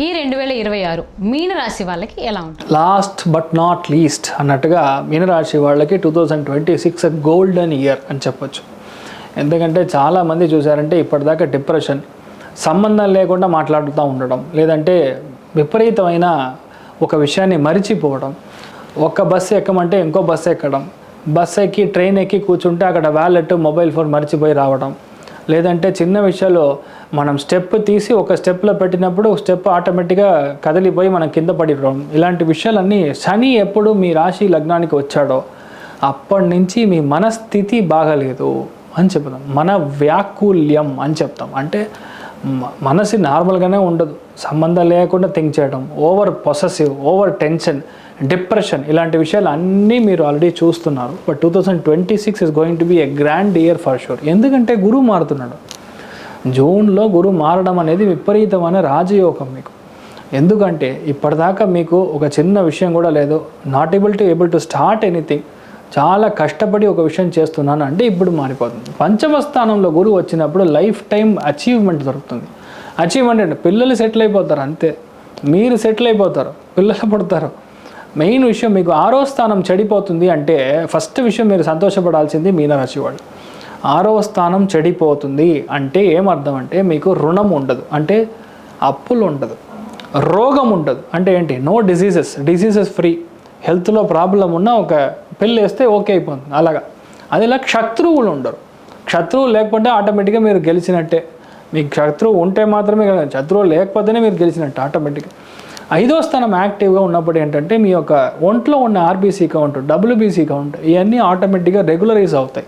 ఈ 2026 మీనరాశి వాళ్ళకి ఎలా ఉంటుంది? లాస్ట్ బట్ నాట్ లీస్ట్ అన్నట్టుగా మీనరాశి వాళ్ళకి 2026 గోల్డెన్ ఇయర్ అని చెప్పొచ్చు. ఎందుకంటే చాలామంది చూసారంటే ఇప్పటిదాకా డిప్రెషన్, సంబంధం లేకుండా మాట్లాడుతూ ఉండడం, లేదంటే విపరీతమైన ఒక విషయాన్ని మరిచిపోవడం, ఒక బస్సు ఎక్కమంటే ఇంకో బస్సు ఎక్కడం, బస్సు ఎక్కి ట్రైన్ ఎక్కి కూర్చుంటే అక్కడ వ్యాలెట్ మొబైల్ ఫోన్ మర్చిపోయి రావడం, లేదంటే చిన్న విషయాల్లో మనం స్టెప్ తీసి ఒక స్టెప్లో పెట్టినప్పుడు స్టెప్ ఆటోమేటిక్గా కదిలిపోయి మనం కింద పడిపోవడం, ఇలాంటి విషయాలన్నీ శని ఎప్పుడు మీ రాశి లగ్నానికి వచ్చాడో అప్పటి నుంచి మీ మనస్థితి బాగలేదు అని చెప్తాం. మన వ్యాకుల్యం అని చెప్తాం. అంటే మనసు నార్మల్గానే ఉండదు, సంబంధం లేకుండా థింక్ చేయడం, over possessive, over tension, depression, ఇలాంటి విషయాలు అన్నీ మీరు ఆల్రెడీ చూస్తున్నారు. But 2026 is going to be a grand year for sure. ఎందుకంటే గురువు మారుతున్నాడు. జూన్లో గురువు మారడం అనేది విపరీతమైన రాజయోగం మీకు. ఎందుకంటే ఇప్పటిదాకా మీకు ఒక చిన్న విషయం కూడా లేదు, not able to start anything, చాలా కష్టపడి ఒక విషయం చేస్తున్నాను అంటే ఇప్పుడు మారిపోతుంది. పంచమ స్థానంలో గురువు వచ్చినప్పుడు లైఫ్ టైం అచీవ్మెంట్ దొరుకుతుంది. అచీవ్మెంట్ అంటే పిల్లలు సెటిల్ అయిపోతారు, అంతే. మీరు సెటిల్ అయిపోతారు, పిల్లలు పుడతారు. మెయిన్ విషయం మీకు 6వ స్థానం చెడిపోతుంది అంటే ఫస్ట్ విషయం మీరు సంతోషపడాల్సింది మీనరాశి వాళ్ళు. 6వ స్థానం చెడిపోతుంది అంటే ఏమర్థం అంటే మీకు రుణం ఉండదు, అంటే అప్పులు ఉండదు, రోగం ఉండదు. అంటే ఏంటి? No diseases free. హెల్త్లో ప్రాబ్లం ఉన్న ఒక పిల్లి వేస్తే ఓకే అయిపోతుంది అలాగా. అదిలా శత్రువులు ఉండరు. శత్రువులు లేకపోతే ఆటోమేటిక్గా మీరు గెలిచినట్టే. మీకు శత్రువు ఉంటే మాత్రమే, శత్రువు లేకపోతేనే మీరు గెలిచినట్టు ఆటోమేటిక్గా. 5వ స్థానం యాక్టివ్గా ఉన్నప్పుడు ఏంటంటే మీ యొక్క ఒంట్లో ఉన్న ఆర్బీసీ కౌంట్, డబ్ల్యూబీసీ కౌంట్, ఇవన్నీ ఆటోమేటిక్గా రెగ్యులరైజ్ అవుతాయి.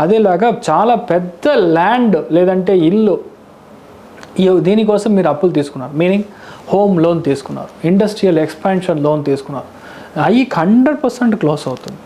అదేలాగా చాలా పెద్ద ల్యాండ్ లేదంటే ఇల్లు, దీనికోసం మీరు అప్పులు తీసుకున్నారు, మీనింగ్ హోమ్ లోన్ తీసుకున్నారు, ఇండస్ట్రియల్ ఎక్స్పాన్షన్ లోన్ తీసుకున్నారు, అవి 100% క్లోజ్ అవుతుంది.